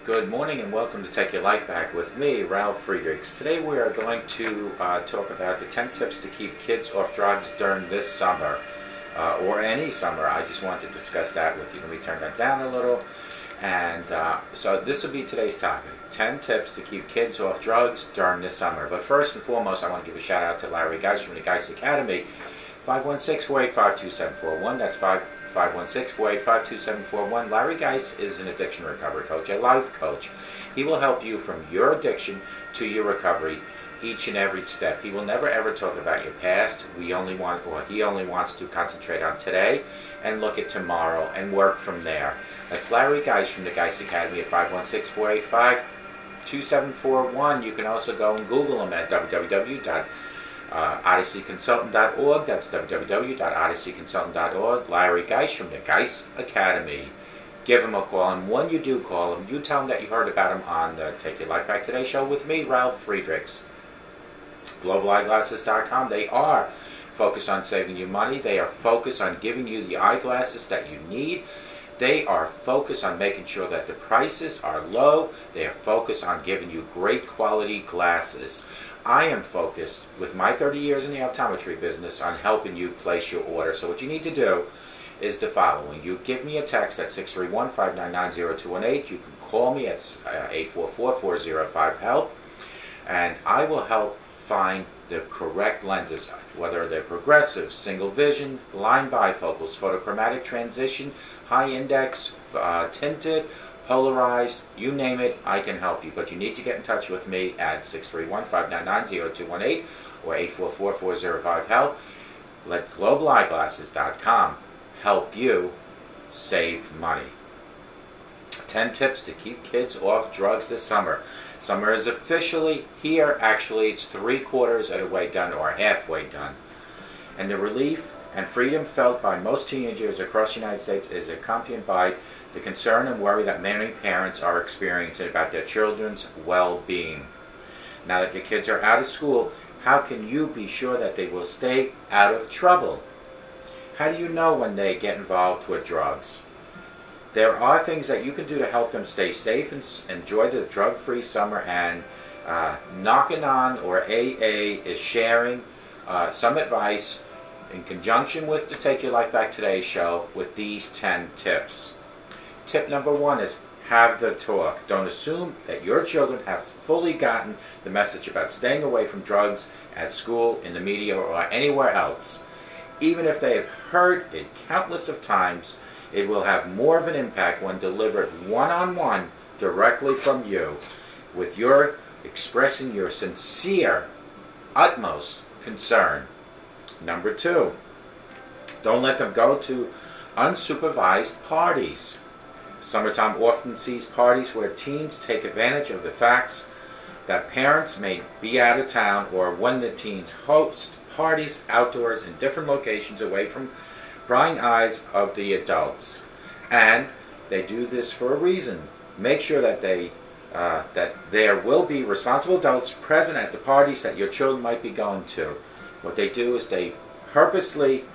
Good morning and welcome to Take Your Life Back with me, Ralf Friedrichs. Today we are going to talk about the 10 tips to keep kids off drugs during this summer, or any summer. I just want to discuss that with you. Let me turn that down a little. And so this will be today's topic, 10 tips to keep kids off drugs during this summer. But first and foremost, I want to give a shout out to Larry Geis from the Geis Academy, 516-485-2741. That's 516-485-2741. Larry Geis is an addiction recovery coach, a life coach. He will help you from your addiction to your recovery each and every step. He will never ever talk about your past. He only wants to concentrate on today and look at tomorrow and work from there. That's Larry Geis from the Geis Academy at 516-485-2741. You can also go and Google him at www.odysseyconsultant.org. That's www.odysseyconsultant.org. Larry Geis from the Geis Academy. Give him a call, and when you do call him, you tell him that you heard about him on the Take Your Life Back Today show with me, Ralf Friedrichs. GlobalEyeglasses.com. They are focused on saving you money. They are focused on giving you the eyeglasses that you need. They are focused on making sure that the prices are low. They are focused on giving you great quality glasses. I am focused, with my 30 years in the optometry business, on helping you place your order. So what you need to do is the following. You give me a text at 631-599-0218. You can call me at 844-405-HELP, and I will help find the correct lenses, whether they're progressive, single vision, line bifocals, photochromatic transition, high index, tinted, polarized, you name it, I can help you. But you need to get in touch with me at 631-599-0218 or 844-405-HELP. Let GlobalEyeglasses.com help you save money. 10 tips to keep kids off drugs this summer. Summer is officially here. Actually, it's 3/4 of the way done, or halfway done. And the relief and freedom felt by most teenagers across the United States is accompanied by the concern and worry that many parents are experiencing about their children's well-being. Now that your kids are out of school, how can you be sure that they will stay out of trouble? How do you know when they get involved with drugs? There are things that you can do to help them stay safe and enjoy the drug-free summer, and Knocking On, or AA, is sharing some advice in conjunction with the Take Your Life Back Today show with these 10 tips. Tip number 1 is have the talk. Don't assume that your children have fully gotten the message about staying away from drugs at school, in the media, or anywhere else. Even if they have heard it countless of times, it will have more of an impact when delivered one-on-one directly from you, with your expressing your sincere, utmost concern. Number 2, don't let them go to unsupervised parties. Summertime often sees parties where teens take advantage of the facts that parents may be out of town, or when the teens host parties outdoors in different locations away from prying eyes of the adults. And they do this for a reason. Make sure that that there will be responsible adults present at the parties that your children might be going to. What they do is they purposely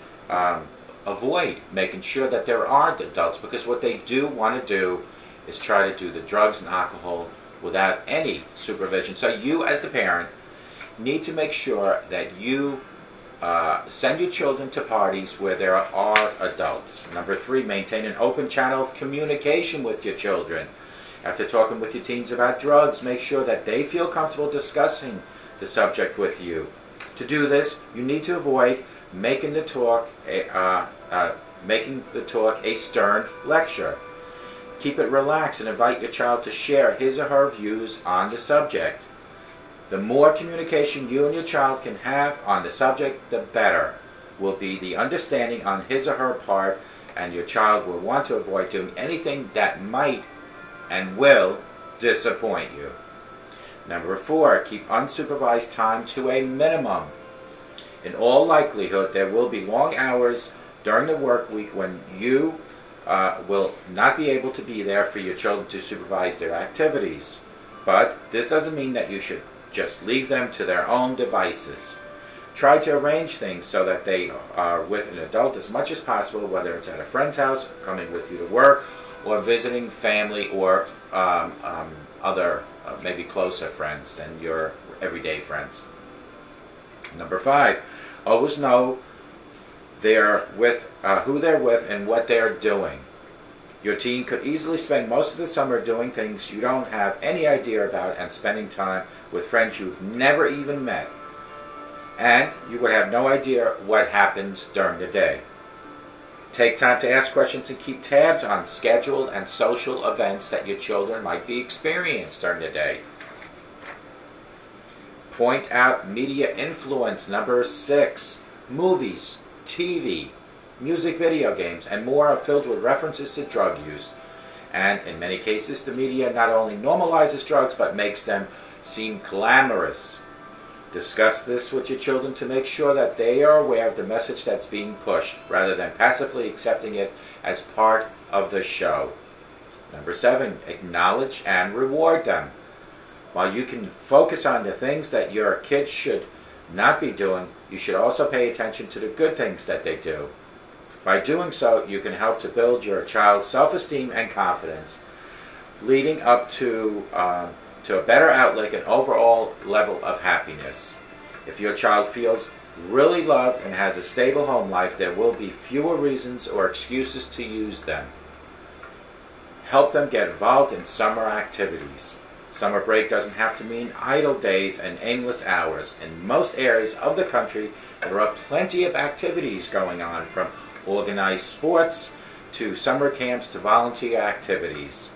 avoid making sure that there aren't adults, because what they do want to do is try to do the drugs and alcohol without any supervision. So you, as the parent, need to make sure that you send your children to parties where there are adults. Number 3, maintain an open channel of communication with your children. After talking with your teens about drugs, make sure that they feel comfortable discussing the subject with you. To do this, you need to avoid making the talk a stern lecture. Keep it relaxed and invite your child to share his or her views on the subject. The more communication you and your child can have on the subject, the better will be the understanding on his or her part, and your child will want to avoid doing anything that might and will disappoint you. Number 4, keep unsupervised time to a minimum. In all likelihood, there will be long hours during the work week when you will not be able to be there for your children to supervise their activities. But this doesn't mean that you should just leave them to their own devices. Try to arrange things so that they are with an adult as much as possible, whether it's at a friend's house, coming with you to work, or visiting family or other maybe closer friends than your everyday friends. Number 5, always know who they're with and what they're doing. Your teen could easily spend most of the summer doing things you don't have any idea about and spending time with friends you've never even met. And you would have no idea what happens during the day. Take time to ask questions and keep tabs on scheduled and social events that your children might be experiencing during the day. Point out media influence. Number 6. Movies, TV, music, video games, and more are filled with references to drug use. And in many cases, the media not only normalizes drugs, but makes them seem glamorous. Discuss this with your children to make sure that they are aware of the message that's being pushed, rather than passively accepting it as part of the show. Number 7, acknowledge and reward them. While you can focus on the things that your kids should not be doing, you should also pay attention to the good things that they do. By doing so, you can help to build your child's self-esteem and confidence, leading up to a better outlook and overall level of happiness. If your child feels really loved and has a stable home life, there will be fewer reasons or excuses to use them. Help them get involved in summer activities. Summer break doesn't have to mean idle days and aimless hours. In most areas of the country, there are plenty of activities going on, from organized sports to summer camps to volunteer activities.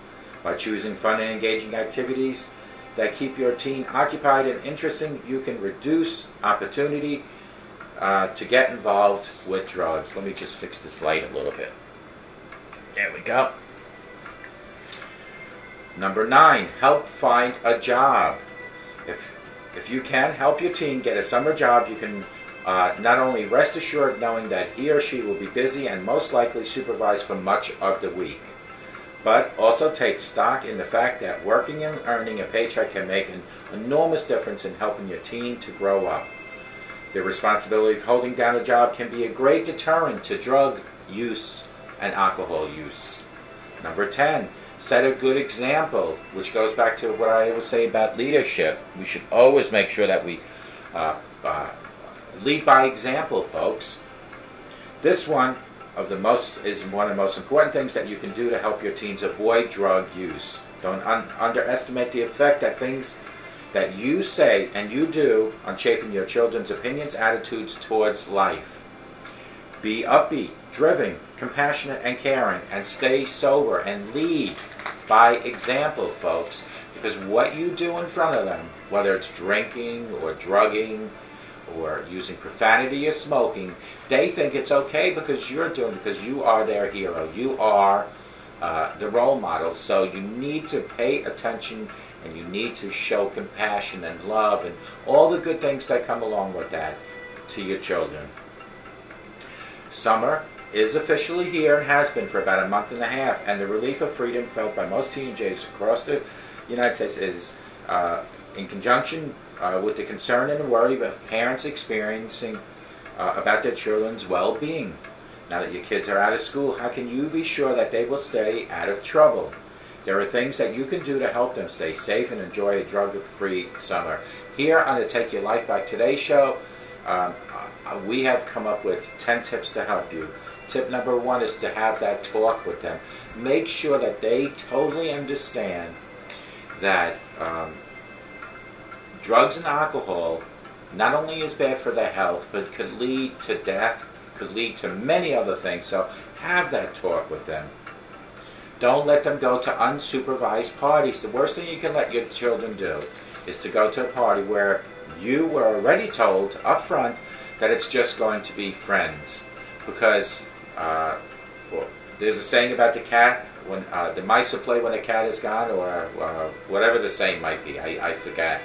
By choosing fun and engaging activities that keep your teen occupied and interesting, you can reduce opportunity to get involved with drugs. Let me just fix this light a little bit. There we go. Number 9, help find a job. If you can help your teen get a summer job, you can not only rest assured knowing that he or she will be busy and most likely supervised for much of the week, but also take stock in the fact that working and earning a paycheck can make an enormous difference in helping your teen to grow up. The responsibility of holding down a job can be a great deterrent to drug use and alcohol use. Number 10, set a good example, which goes back to what I always say about leadership. We should always make sure that we lead by example, folks. This one is one of the most important things that you can do to help your teens avoid drug use. Don't underestimate the effect that things that you say and you do on shaping your children's opinions, attitudes towards life. Be upbeat, driven, compassionate, and caring, and stay sober and lead by example, folks. Because what you do in front of them, whether it's drinking or drugging or using profanity or smoking, they think it's okay because you're doing it, because you are their hero. You are the role model. So you need to pay attention, and you need to show compassion and love and all the good things that come along with that to your children. Summer is officially here and has been for about a month and a half, and the relief of freedom felt by most teenagers across the United States is in conjunction with the concern and the worry of parents experiencing about their children's well-being. Now that your kids are out of school, how can you be sure that they will stay out of trouble? There are things that you can do to help them stay safe and enjoy a drug-free summer. Here on the Take Your Life Back Today show, we have come up with 10 tips to help you. Tip number 1 is to have that talk with them. Make sure that they totally understand that drugs and alcohol not only is bad for their health, but could lead to death, could lead to many other things. So have that talk with them. Don't let them go to unsupervised parties. The worst thing you can let your children do is to go to a party where you were already told up front that it's just going to be friends. Because there's a saying about the cat, when the mice will play when the cat is gone, or whatever the saying might be, I forget.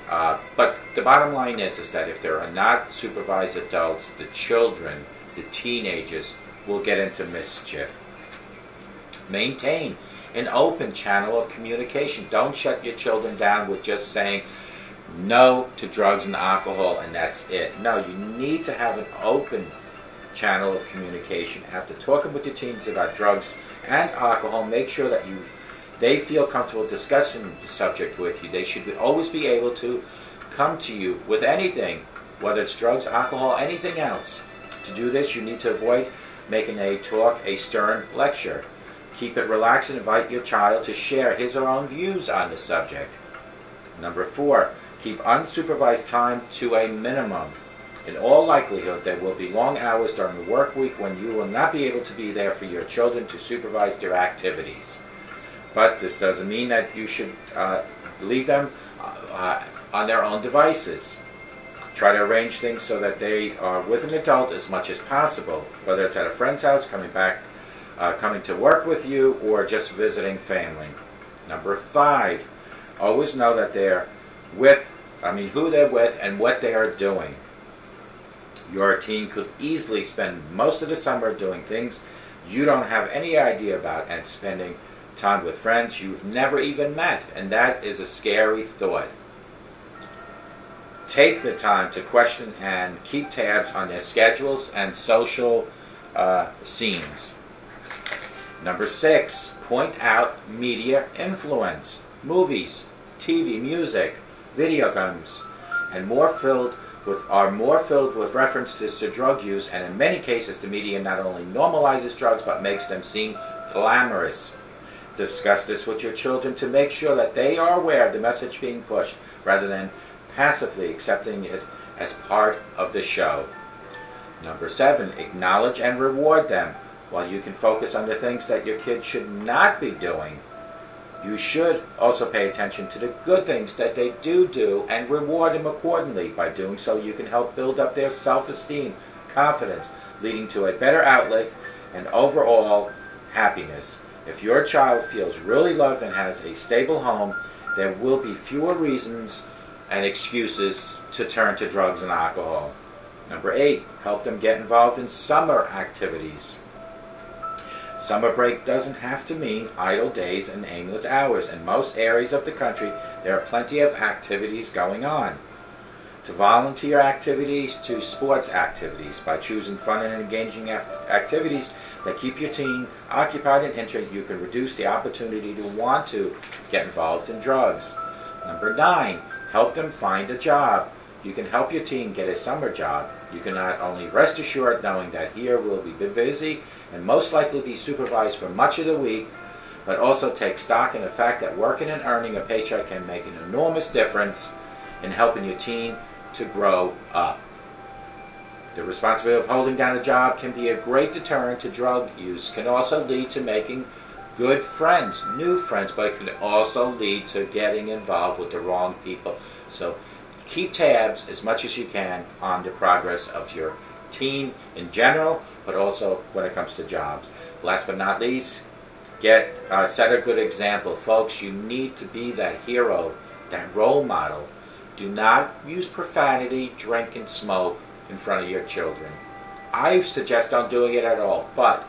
But the bottom line is that if there are not supervised adults, the children, the teenagers, will get into mischief. Maintain an open channel of communication. Don't shut your children down with just saying no to drugs and alcohol and that's it. No, you need to have an open channel of communication. After talking with your teens about drugs and alcohol, make sure that they feel comfortable discussing the subject with you. They should always be able to come to you with anything, whether it's drugs, alcohol, anything else. To do this, you need to avoid making a talk a stern lecture. Keep it relaxed and invite your child to share his or her own views on the subject. Number 4, keep unsupervised time to a minimum. In all likelihood, there will be long hours during the work week when you will not be able to be there for your children to supervise their activities. But this doesn't mean that you should leave them on their own devices. Try to arrange things so that they are with an adult as much as possible, whether it's at a friend's house, coming to work with you, or just visiting family. Number 5, always know that who they're with and what they are doing. Your teen could easily spend most of the summer doing things you don't have any idea about and spending time with friends you've never even met, and that is a scary thought. Take the time to question and keep tabs on their schedules and social scenes. Number 6, point out media influence. Movies, TV, music, video games, and are more filled with references to drug use, and in many cases the media not only normalizes drugs but makes them seem glamorous. Discuss this with your children to make sure that they are aware of the message being pushed rather than passively accepting it as part of the show. Number 7, acknowledge and reward them. While you can focus on the things that your kids should not be doing, you should also pay attention to the good things that they do and reward them accordingly. By doing so, you can help build up their self-esteem, confidence, leading to a better outlet and overall happiness. If your child feels really loved and has a stable home, there will be fewer reasons and excuses to turn to drugs and alcohol. Number 8, help them get involved in summer activities. Summer break doesn't have to mean idle days and aimless hours. In most areas of the country, there are plenty of activities going on. To volunteer activities to sports activities. By choosing fun and engaging activities that keep your teen occupied and interested, you can reduce the opportunity to want to get involved in drugs. Number 9, help them find a job. You can help your teen get a summer job. You can not only rest assured knowing that here will be busy and most likely be supervised for much of the week, but also take stock in the fact that working and earning a paycheck can make an enormous difference in helping your teen to grow up. The responsibility of holding down a job can be a great deterrent to drug use, can also lead to making good friends, new friends, but it can also lead to getting involved with the wrong people. So keep tabs as much as you can on the progress of your teen in general, but also when it comes to jobs. Last but not least, set a good example. Folks, you need to be that hero, that role model. Do not use profanity, drink, and smoke in front of your children. I suggest don't doing it at all, but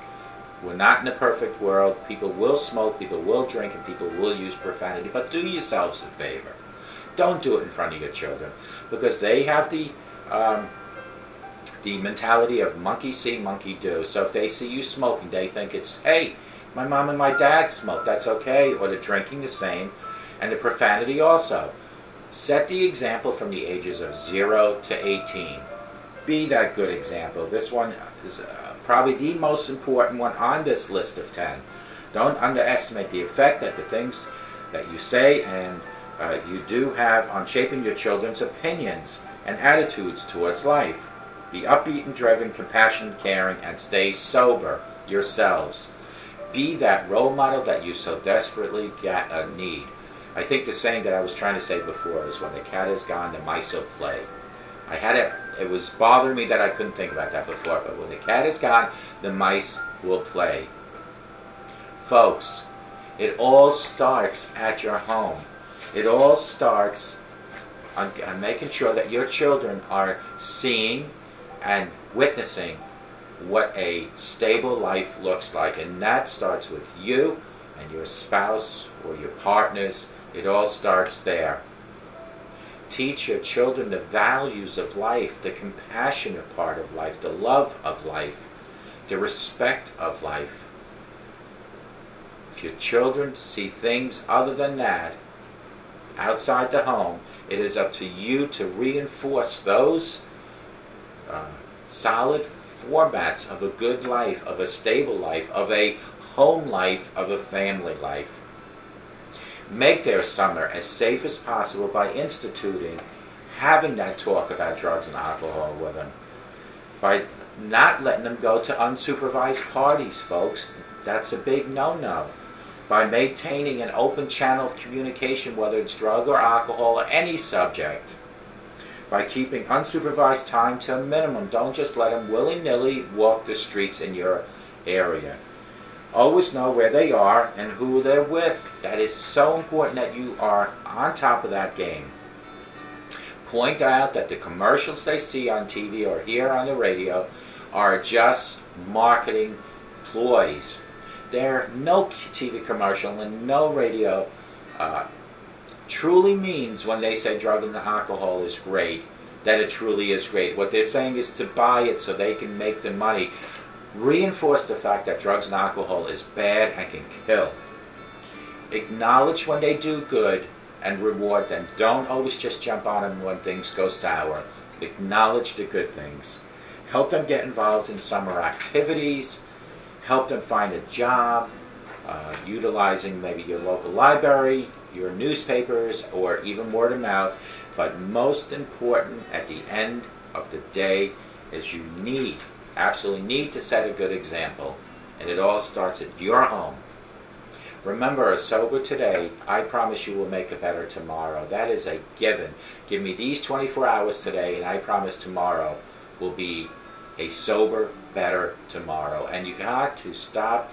we're not in a perfect world. People will smoke, people will drink, and people will use profanity, but do yourselves a favor. Don't do it in front of your children, because they have the mentality of monkey see, monkey do. So if they see you smoking, they think it's, hey, my mom and my dad smoke, that's okay, or the drinking the same, and the profanity also. Set the example from the ages of 0 to 18. Be that good example. This one is probably the most important one on this list of 10. Don't underestimate the effect that the things that you say and you do have on shaping your children's opinions and attitudes towards life. Be upbeat and driven, compassionate, caring, and stay sober yourselves. Be that role model that you so desperately need. I think the saying that I was trying to say before is when the cat is gone, the mice will play. It was bothering me that I couldn't think about that before, but when the cat is gone, the mice will play. Folks, it all starts at your home. It all starts on making sure that your children are seeing and witnessing what a stable life looks like, and that starts with you and your spouse or your partners. It all starts there. Teach your children the values of life, the compassionate part of life, the love of life, the respect of life. If your children see things other than that outside the home, it is up to you to reinforce those solid formats of a good life, of a stable life, of a home life, of a family life. Make their summer as safe as possible by instituting having that talk about drugs and alcohol with them. By not letting them go to unsupervised parties, folks. That's a big no-no. By maintaining an open channel of communication, whether it's drug or alcohol or any subject. By keeping unsupervised time to a minimum. Don't just let them willy-nilly walk the streets in your area. Always know where they are and who they're with. That is so important that you are on top of that game. Point out that the commercials they see on TV or hear on the radio are just marketing ploys. There, no TV commercial and no radio truly means when they say drug and alcohol is great, that it truly is great. What they're saying is to buy it so they can make the money. Reinforce the fact that drugs and alcohol is bad and can kill. Acknowledge when they do good and reward them. Don't always just jump on them when things go sour. Acknowledge the good things. Help them get involved in summer activities. Help them find a job, utilizing maybe your local library, your newspapers, or even word of mouth. But most important at the end of the day is you absolutely need to set a good example. And it all starts at your home. Remember, a sober today, I promise you will make a better tomorrow. That is a given. Give me these 24 hours today, and I promise tomorrow will be a sober, better tomorrow. And you got to stop.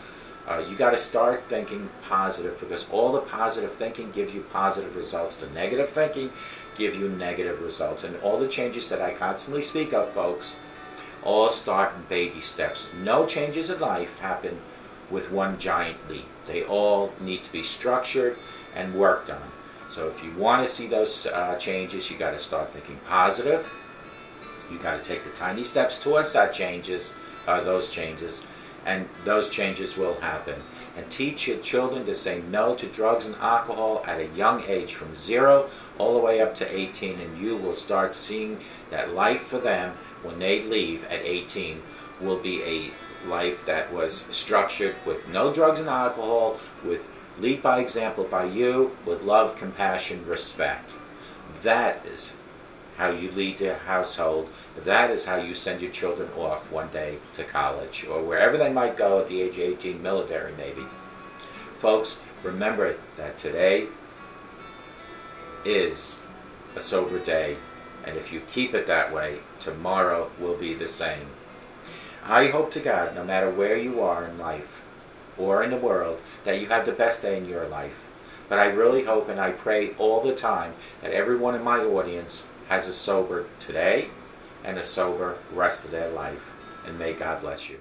You got to start thinking positive, because all the positive thinking gives you positive results. The negative thinking give you negative results. And all the changes that I constantly speak of, folks, all start in baby steps. No changes in life happen with one giant leap. They all need to be structured and worked on. So if you want to see those changes, you got to start thinking positive. You got to take the tiny steps towards those changes, and those changes will happen. And teach your children to say no to drugs and alcohol at a young age, from 0 all the way up to 18, and you will start seeing that life for them when they leave at 18 will be a life that was structured with no drugs and alcohol, with lead by example by you, with love, compassion, respect. That is how you lead your household. That is how you send your children off one day to college or wherever they might go at the age of 18, military maybe. Folks, remember that today is a sober day, and if you keep it that way, tomorrow will be the same. I hope to God, no matter where you are in life or in the world, that you have the best day in your life. But I really hope and I pray all the time that everyone in my audience has a sober today and a sober rest of their life. And may God bless you.